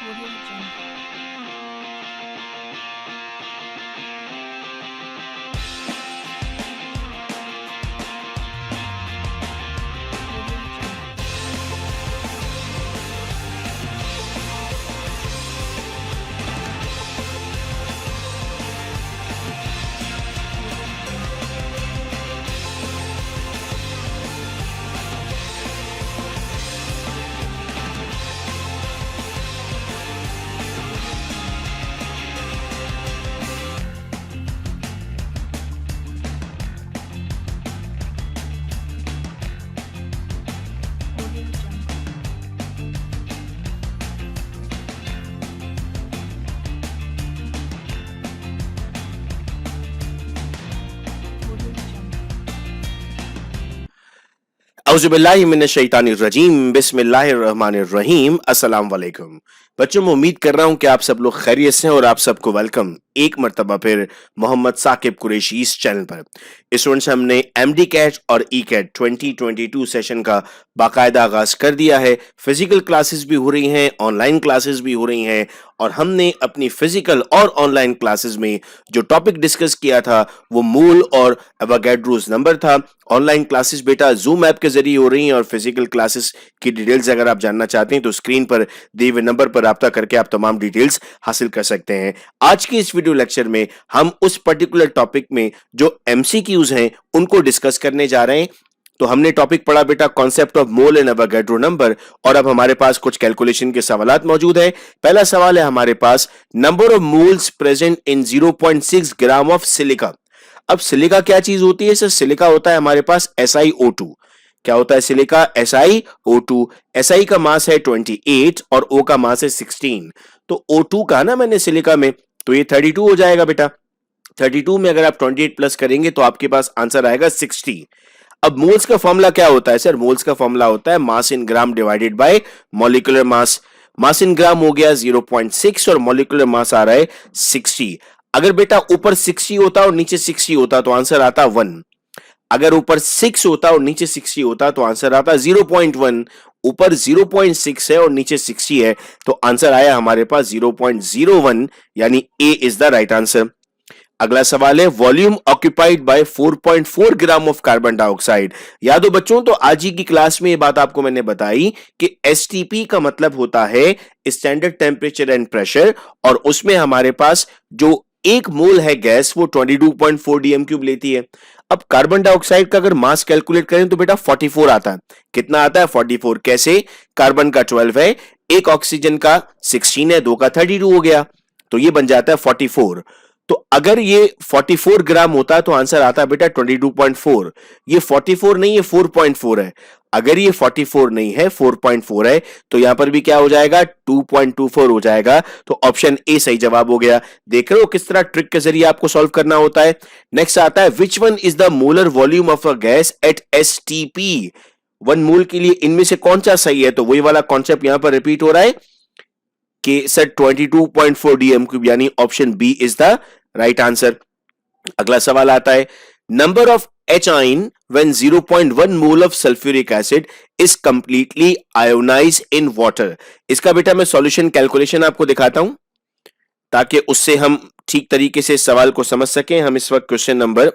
Audio Jungle. Audio Jungle. Audio Jungle. Audio Jungle. औज़ुबिल्लाहिमिनश्शैतानिर्रजीम बिस्मिल्लाहिर्रहमानिर्रहीम अस्सलाम वालेकुम। बच्चों मैं उम्मीद कर रहा हूं कि आप सब लोग खैरियत से हैं और आप सबको वेलकम एक मर्तबा फिर मोहम्मद साकिब कुरैशी इस चैनल पर। इस स्टूडेंट्स हमने एमडी कैट और ई कैट 2022 सेशन का बाकायदा आगाज कर दिया है। फिजिकल क्लासेस भी हो रही हैं, ऑनलाइन क्लासेस भी हो रही हैं और हमने अपनी फिजिकल और ऑनलाइन क्लासेस में जो टॉपिक डिस्कस किया था वो मूल और एवोगैड्रोस नंबर था। ऑनलाइन क्लासेस बेटा जूम ऐप के जरिए हो रही हैं और फिजिकल क्लासेस की डिटेल्स अगर आप जानना चाहते हैं तो स्क्रीन पर दिए हुए नंबर पर राब्ता करके आप तमाम डिटेल्स हासिल कर सकते हैं। आज के इस वीडियो लेक्चर में हम उस पर्टिकुलर टॉपिक में जो एमसीक्यूज हैं उनको डिस्कस करने जा रहे हैं। तो हमने टॉपिक पढ़ा बेटा concept of mole and Avogadro number और अब हमारे पास कुछ कैलकुलेशन के सवालात मौजूद है। पहला सवाल है हमारे पास, number of moles present in 0.6 gram of silica. अब सिलिका क्या चीज होती है सर? सिलिका होता है हमारे पास SiO2। क्या होता है सिलिका? SiO2। Si का मास है 28 और O का मास है 16। तो O2 का ना मैंने सिलिका में, तो ये 32 हो जाएगा बेटा। 32 में अगर आप 28 प्लस करेंगे तो आपके पास आंसर आएगा 60। अब मोल्स का फॉर्मूला क्या होता है सर? मोल्स का फॉर्मूला होता है mass in gram divided by molecular mass. Mass in gram हो गया 0.6 और मॉलिक्यूलर मास आ रहा है 60। अगर बेटा ऊपर 60 होता और नीचे 60 होता तो आंसर आता 1। अगर ऊपर 6 होता और नीचे 60 होता तो आंसर आता 0.1। ऊपर 0.6 है और नीचे 60 है तो आंसर आया हमारे पास 0.01, यानी ए इज द राइट आंसर। अगला सवाल है, volume occupied by 4.4 gram of carbon dioxide. याद हो बच्चों, तो आज ही की क्लास में ये बात आपको मैंने बताई कि एसटीपी का मतलब होता है स्टैंडर्ड टेम्परेचर एंड प्रेशर, और उसमें हमारे पास जो एक मोल है गैस वो 22.4 डीएम क्यूब लेती है। अब कार्बन डाइऑक्साइड का अगर मास कैलकुलेट करें तो बेटा 44 आता है। कितना आता है? 44। कैसे? कार्बन का 12 है, एक ऑक्सीजन का 16 है, दो का 32 हो गया, तो ये बन जाता है 44। तो अगर ये 44 ग्राम होता तो आंसर आता बेटा 22.4। ये 44 नहीं है, 4.4 है। अगर ये 44 नहीं है, 4.4 है, तो यहां पर भी क्या हो जाएगा? 2.24 हो जाएगा। तो ऑप्शन ए सही जवाब हो गया। देख रहे हो किस तरह ट्रिक के जरिए आपको सॉल्व करना होता है। नेक्स्ट आता है, which one is the molar volume of a gas at STP. 1 मोल के लिए इनमें से कौन सा सही है? तो वही वाला कॉन्सेप्ट यहां पर रिपीट हो रहा है कि सर 22.4 डीएम क्यूब, यानी option B is the right answer. अगला सवाल आता है, number of H ion when 0.1 mole of sulphuric acid is completely ionise in water. इसका बेटा मैं सॉल्यूशन कैलकुलेशन आपको दिखाता हूं ताकि उससे हम ठीक तरीके से सवाल को समझ सकें। हम इस वक्त क्वेश्चन नंबर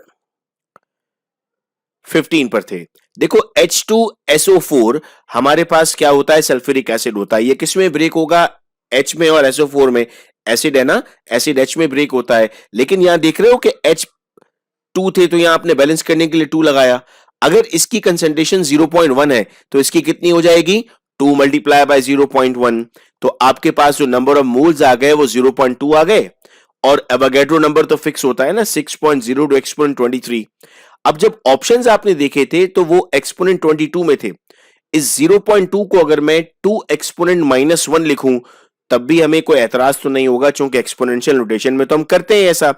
15 पर थे। देखो H2SO4 हमारे पास क्या होता है? सल्फ्यूरिक एसिड होता है। ये किसमें ब्रेक होगा? H में और SO4 में। एसिड है ना, एसिड H में ब्रेक होता है, लेकिन यहां देख रहे हो कि H2 थे तो यहां आपने बैलेंस करने के लिए 2 लगाया। अगर इसकी कंसेंट्रेशन 0.1 है तो इसकी कितनी हो जाएगी? 2 मल्टीप्लाई बाय 0.1। तो आपके पास जो नंबर ऑफ मोल्स आ गए वो 0.2 आ गए, और एवोगैड्रो नंबर तो फिक्स होता है ना 6.0 टू एक्सपोनेंट 23। अब जब ऑप्शंस आपने देखे थे तो वो एक्सपोनेंट 22 में थे। इस 0.2 को अगर मैं 2 एक्सपोनेंट -1 लिखूं तब भी हमें कोई एतराज तो नहीं होगा, क्योंकि एक्सपोनेंशियल नोटेशन में तो हम करते हैं ऐसा।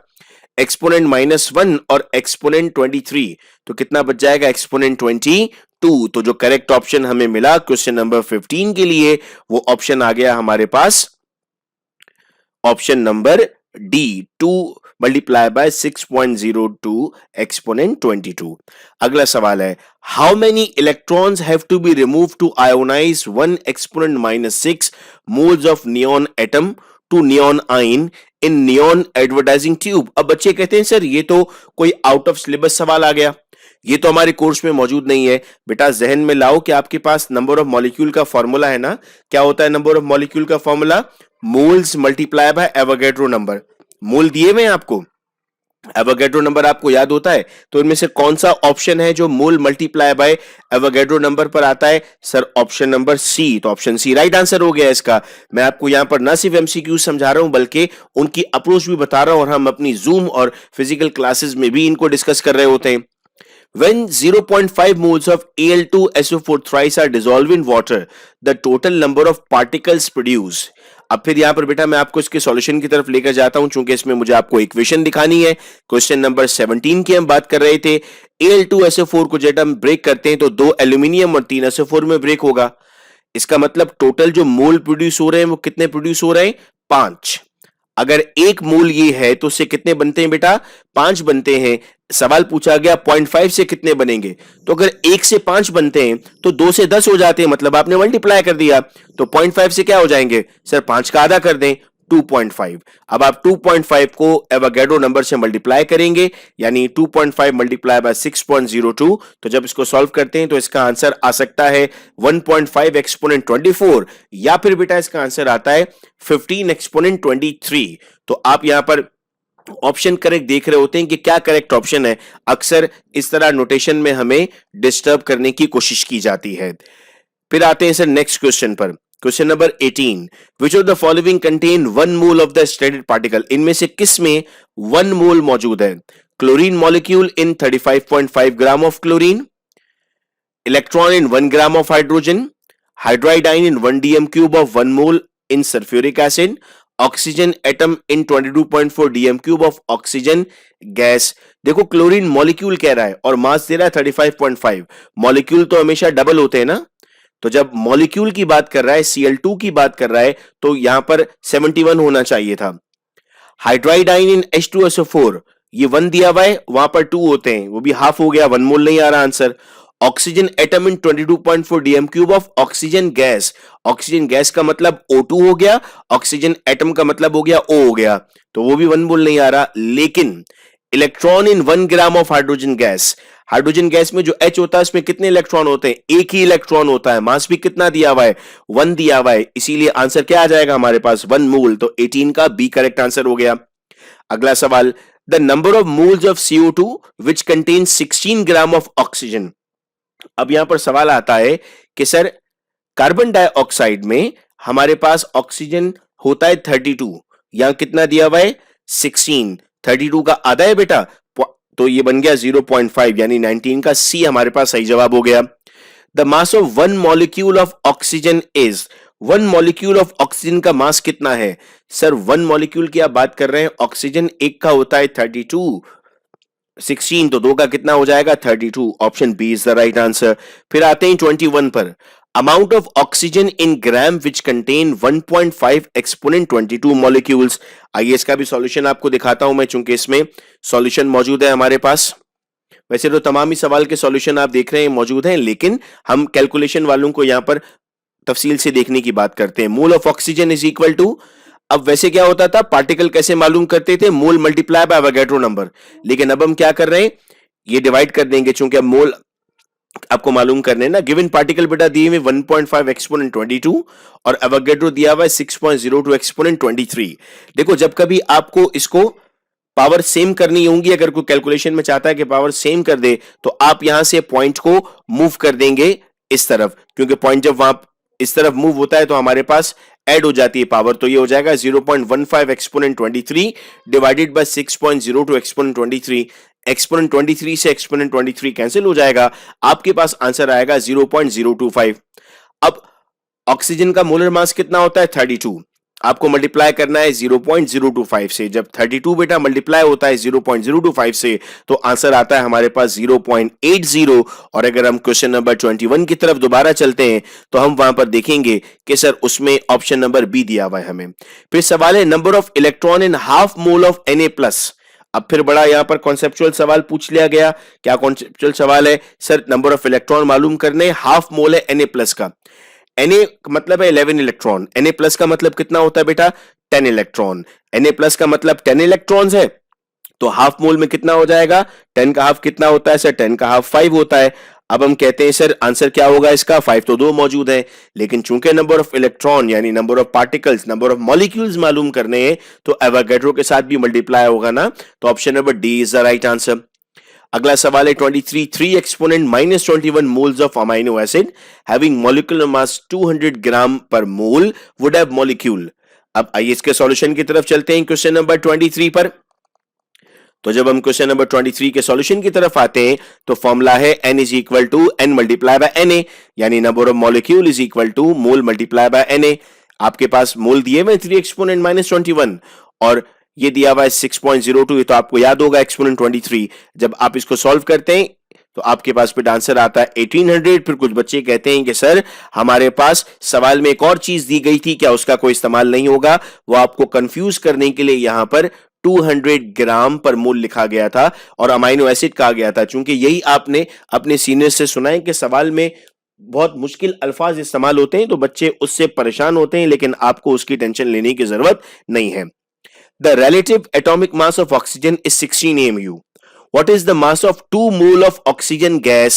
एक्सपोनेंट -1 और एक्सपोनेंट 23, तो कितना बच जाएगा? एक्सपोनेंट 22। तो जो करेक्ट ऑप्शन हमें मिला क्वेश्चन नंबर 15 के लिए वो ऑप्शन आ गया हमारे पास, option number D 2 multiply by 6.02 exponent 22। अगला सवाल है, how many electrons have to be remove to ionise 1 exponent -6 moles of neon atom to neon ion in neon advertising tube. अब बच्चे कहते हैं सर ये तो कोई आउट ऑफ सिलेबस सवाल आ गया, ये तो हमारे कोर्स में मौजूद नहीं है। बेटा जहन में लाओ कि आपके पास नंबर ऑफ मॉलिक्यूल का फॉर्मूला है ना, क्या होता है नंबर ऑफ मॉलिक्यूल का formula? Moles multiply by Avogadro number. Mole दिए हुए हैं आपको, एवोगैड्रो नंबर आपको याद होता है, तो इनमें से कौन सा ऑप्शन है जो mole multiply by Avogadro number पर आता है? Sir option number C. तो ऑप्शन सी राइट आंसर हो गया इसका। मैं आपको यहां पर ना सिर्फ एमसीक्यू समझा रहा हूं बल्कि उनकी अप्रोच भी बता रहा हूं, और हम अपनी जूम और फिजिकल क्लासेस में भी इनको डिस्कस कर रहे होते हैं। When 0.5 moles of Al2SO4 thrice are dissolved in water, the total number of particles produced। अब फिर यहां पर बेटा मैं आपको इसके सॉल्यूशन की तरफ लेकर जाता हूं, चूंकि इसमें मुझे आपको इक्वेशन दिखानी है। क्वेश्चन नंबर 17 की हम बात कर रहे थे। Al2SO4 को जब हम ब्रेक करते हैं तो 2 एल्यूमिनियम और 3 SO4 में ब्रेक होगा। इसका मतलब टोटल जो मोल प्रोड्यूस हो रहे हैं वो कितने प्रोड्यूस हो रहे हैं? 5। अगर एक मोल ये है तो उससे कितने बनते हैं बेटा? 5 बनते हैं। सवाल पूछा गया 0.5 से कितने बनेंगे, तो अगर 1 से 5 बनते हैं तो 2 से 10 हो जाते हैं, मतलब आपने मल्टीप्लाई कर दिया। तो 0.5 से क्या हो जाएंगे? सर 5 का आधा कर दें, 2.5। अब आप 2.5 को एवोगैड्रो नंबर से मल्टीप्लाई करेंगे, यानी 2.5 मल्टीप्लाई बाय 6.02। तो जब इसको सॉल्व करते हैं तो इसका आंसर आ सकता है 1.5 एक्सपोनेंट 24, या फिर बेटा इसका आंसर आता है 15 एक्सपोनेंट 23। तो आप यहां पर ऑप्शन करेक्ट देख रहे होते हैं कि क्या करेक्ट ऑप्शन है। अक्सर इस तरह नोटेशन में हमें डिस्टर्ब करने की कोशिश की जाती है। फिर आते हैं सर नेक्स्ट क्वेश्चन पर। Question number 18, which of the following contain 1 mole of the striated particle. इनमें से किस में 1 मोल मौजूद है? Chlorine molecule in 35.5 gram of chlorine, electron in 1 gram of hydrogen, hydride आइन इन 1 DM cube of 1 mole in sulphuric acid, oxygen atom in 22.4 dm cube of oxygen gas. देखो chlorine molecule कह रहा है और मास दे रहा है 35.5। मॉलिक्यूल तो हमेशा डबल होते हैं ना, तो जब मॉलिक्यूल की बात कर रहा है, Cl2 की बात कर रहा है, तो यहां पर 71 होना चाहिए था। हाइड्राइड आइन इन H2SO4 ये 1 दिया हुआ है, वहां पर 2 होते हैं, वो भी हाफ हो गया, 1 मोल नहीं आ रहा answer. Oxygen atom in 22.4 dm cube of oxygen gas. Oxygen gas का मतलब O2 हो गया, ऑक्सीजन एटम का मतलब हो गया O हो गया, तो वो भी 1 मोल नहीं आ रहा। लेकिन electron in 1 gram of hydrogen gas, hydrogen gas में जो H होता है उसमें कितने इलेक्ट्रॉन होते हैं? एक ही इलेक्ट्रॉन होता है। मास भी कितना दिया हुआ है? 1 दिया हुआ है, इसीलिए आंसर क्या आ जाएगा हमारे पास? 1 मोल। तो 18 का बी करेक्ट आंसर हो गया। अगला सवाल, the number of moles of CO2 which contain 16 gram of oxygen. अब यहां पर सवाल आता है कि सर कार्बन डाइऑक्साइड में हमारे पास ऑक्सीजन होता है 32, यहां कितना दिया हुआ है? 16। 32 का आधा है बेटा, तो ये बन गया 0.5, यानी 19 का सी हमारे पास सही जवाब हो गया। The mass of 1 molecule of oxygen is. 1 molecule of oxygen का मास कितना है? सर 1 मॉलिक्यूल की आप बात कर रहे हैं, ऑक्सीजन एक का होता है 32, 16 तो 2 का कितना हो जाएगा? 32। Option B is the right answer. फिर आते हैं 21 पर। Amount of oxygen in gram which contain 1.5 exponent 22 molecules. आइए इसका भी सॉल्यूशन आपको दिखाता हूं मैं, चूंकि इसमें सॉल्यूशन मौजूद है हमारे पास। वैसे तो तमाम ही सवाल के सॉल्यूशन आप देख रहे हैं मौजूद हैं, लेकिन हम कैलकुलेशन वालों को यहां पर तफसील से देखने की बात करते हैं। Mole of oxygen is equal to, अब वैसे क्या होता था, पार्टिकल कैसे मालूम करते थे? मोल मल्टीप्लाई बाय एवोगैड्रो नंबर। लेकिन अब हम क्या कर रहे हैं, ये डिवाइड कर देंगे, चूंकि अब मोल आपको मालूम करने ना। गिवन पार्टिकल बेटा दिए हुए 1.5 एक्सपोनेंट 22 और एवोगैड्रो दिया हुआ है 6.02 एक्सपोनेंट 23। देखो जब कभी आपको इसको पावर सेम करनी होंगी, अगर कोई कैलकुलेशन में चाहता है कि पावर सेम कर दे, तो आप यहां से पॉइंट को मूव कर देंगे इस तरफ, क्योंकि पॉइंट जब वहां इस तरफ मूव होता है तो हमारे पास ऐड हो जाती है पावर। तो ये हो जाएगा 0.15 exponent 23 divided by 6.02 exponent 23। Exponent 23 से एक्सपोनेंट 23 कैंसिल हो जाएगा, आपके पास आंसर आएगा 0.025। अब ऑक्सीजन का मोलर मास कितना होता है? 32। आपको मल्टीप्लाई करना है 0.025 से। जब 32 बेटा मल्टीप्लाई होता है 0.025 से तो आंसर आता है हमारे पास 0.80। और अगर हम क्वेश्चन नंबर 21 की तरफ दोबारा चलते हैं तो हम वहां पर देखेंगे कि सर उसमें ऑप्शन नंबर बी दिया हुआ है हमें। फिर सवाल है number of electron in half mole of Na+। अब फिर बड़ा यहां पर कॉन्सेप्चुअल सवाल पूछ लिया गया। क्या कॉन्सेप्चुअल सवाल है? सर नंबर ऑफ इलेक्ट्रॉन मालूम करने, हाफ मोल है Na+ का। Na मतलब है 11 इलेक्ट्रॉन, Na+ का मतलब कितना होता है बेटा? 10 इलेक्ट्रॉन। Na+ का मतलब 10 इलेक्ट्रॉन्स है, तो हाफ मोल में कितना हो जाएगा? 10 का हाफ कितना होता है सर? 10 का हाफ 5 होता है। अब हम कहते हैं सर आंसर क्या होगा इसका? 5 तो 2 मौजूद है, लेकिन चूंकि नंबर ऑफ इलेक्ट्रॉन यानी number of particles, number of molecules मालूम करने हैं तो एवोगैड्रो के साथ भी मल्टीप्लाई होगा ना, तो option number D is the right answer. अगला सवाल है 23 3 exponent -21 moles of amino acid having molecular mass 200 ग्राम पर मोल वुड हैव मॉलिक्यूल। अब आइए इसके सॉल्यूशन की तरफ चलते हैं क्वेश्चन नंबर 23 पर। तो जब हम क्वेश्चन नंबर 23 के सॉल्यूशन की तरफ आते हैं तो फॉर्मूला है n is equal to n multiply by Na, यानी number of molecule is equal to mole multiply by Na। आपके पास मोल दिए हुए 3 एक्सपोनेंट -21 और ये दिया हुआ है 6.02, ये तो आपको याद होगा एक्सपोनेंट 23। जब आप इसको सॉल्व करते हैं तो आपके पास फिर आंसर आता है 1800। फिर कुछ बच्चे कहते हैं कि सर हमारे पास सवाल में एक और चीज दी गई थी, क्या उसका कोई इस्तेमाल नहीं होगा? वो आपको कंफ्यूज करने के लिए यहां पर 200 ग्राम पर मोल लिखा गया था और अमाइनो एसिड कहा गया था। चूंकि यही आपने अपने सीनियर्स से सुना है कि सवाल में बहुत मुश्किल अल्फाज इस्तेमाल होते हैं तो बच्चे उससे परेशान होते हैं, लेकिन आपको उसकी टेंशन लेने की जरूरत नहीं है। The relative atomic mass of oxygen is 16 mu. What is the mass of 2 mole of oxygen gas?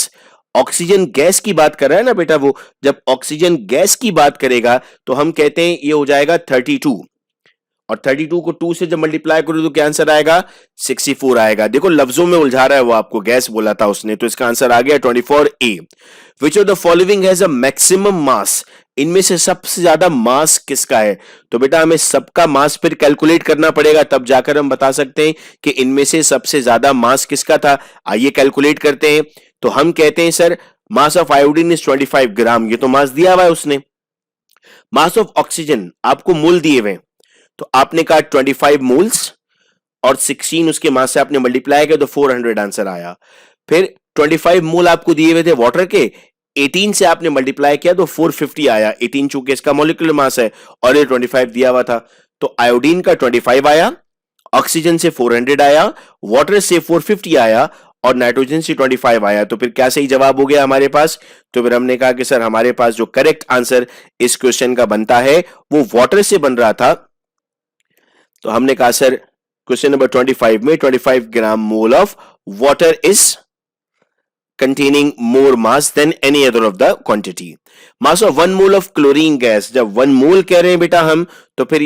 Oxygen gas की बात कर रहा है ना बेटा, वो जब ऑक्सीजन गैस की बात करेगा तो हम कहते हैं ये हो जाएगा 32, और 32 को 2 से जब मल्टीप्लाई करो तो क्या आंसर आएगा? 64 आएगा। देखो लफ्जों में उलझा रहा है वो, आपको गैस बोला था उसने, तो इसका आंसर आ गया 24A। Which of the following has a maximum mass? इनमें से सबसे ज्यादा मास किसका है? तो बेटा हमें सबका मास फिर कैलकुलेट करना पड़ेगा, तब जाकर हम बता सकते हैं कि इनमें से सबसे ज्यादा मास किसका था। आइए कैलकुलेट करते हैं। तो हम कहते हैं sir mass of iodine is 25 ग्राम, ये तो मास दिया हुआ है उसने। मास ऑफ ऑक्सीजन आपको मोल दिए हुए, तो आपने कहा 25 मोल्स और 16 उसके मास से आपने मल्टीप्लाई किया तो 400 आंसर आया। फिर 25 मोल आपको दिए हुए थे वाटर के, 18 से आपने मल्टीप्लाई किया तो 450 आया। 18 चूंकि इसका मॉलिक्यूलर मास है और ये 25 दिया हुआ था, तो आयोडीन का 25 आया, ऑक्सीजन से 400 आया, वाटर से 450 आया और नाइट्रोजन से 25 आया। तो फिर क्या सही जवाब हो गया हमारे पास? तो फिर हमने कहा कि सर हमारे पास जो करेक्ट आंसर इस क्वेश्चन का बनता है वो वाटर से बन रहा था। तो हमने कहा सर क्वेश्चन नंबर 25 में 25 gram mole of water is containing more mass than any other of the quantity. Mass of 1 mole of chlorine gas, जब 1 मोल कह रहे हैं बेटा हम, तो फिर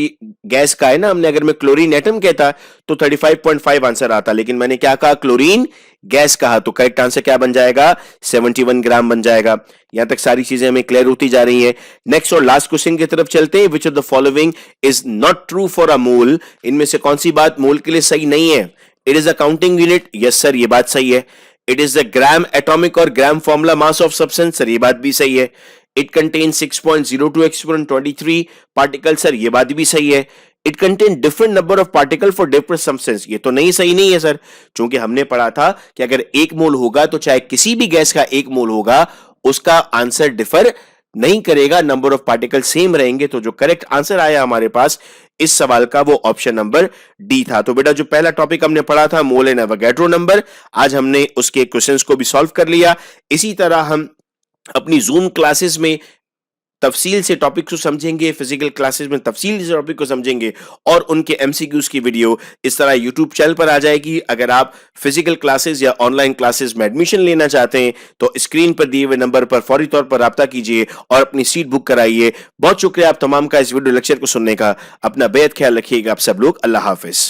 गैस का है ना, हमने अगर मैं क्लोरीन एटम कहता तो 35.5 आंसर आता, लेकिन मैंने क्या कहा? क्लोरीन गैस कहा, तो करेक्ट आंसर क्या बन जाएगा? 71 ग्राम बन जाएगा। यहां तक सारी चीजें हमें क्लियर होती जा रही है। नेक्स्ट और लास्ट क्वेश्चन की तरफ चलते हैं। Which of the following is not true for a mole? इनमें से कौन सी बात मोल के लिए सही नहीं है? It is a counting unit, yes sir ये बात सही है। It is the gram atomic और gram formula mass of substance, sir ये बात भी सही है। It contain 6.02 exponent 23 particle, sir ये बात भी सही है। It contain different number of particle for different substance, ये तो नहीं सही नहीं है सर, क्योंकि हमने पढ़ा था कि अगर 1 मोल होगा तो चाहे किसी भी गैस का 1 मोल होगा उसका आंसर डिफर नहीं करेगा, नंबर ऑफ पार्टिकल सेम रहेंगे। तो जो करेक्ट आंसर आया हमारे पास इस सवाल का वो ऑप्शन नंबर डी था। तो बेटा जो पहला टॉपिक हमने पढ़ा था मोल एंड एवोगैड्रो नंबर, आज हमने उसके क्वेश्चंस को भी सॉल्व कर लिया। इसी तरह हम अपनी जूम क्लासेस में तफसील से टॉपिक को समझेंगे, फिजिकल क्लासेस में तफसील से टॉपिक को समझेंगे और उनके एमसीक्यूज की वीडियो इस तरह यूट्यूब चैनल पर आ जाएगी। अगर आप फिजिकल क्लासेस या ऑनलाइन क्लासेस में एडमिशन लेना चाहते हैं तो स्क्रीन पर दिए हुए नंबर पर फौरी तौर पर राब्ता कीजिए और अपनी सीट बुक कराइए। बहुत शुक्रिया आप तमाम का इस वीडियो लेक्चर को सुनने का। अपना बेहद ख्याल रखिएगा आप सब लोग। अल्लाह हाफिज।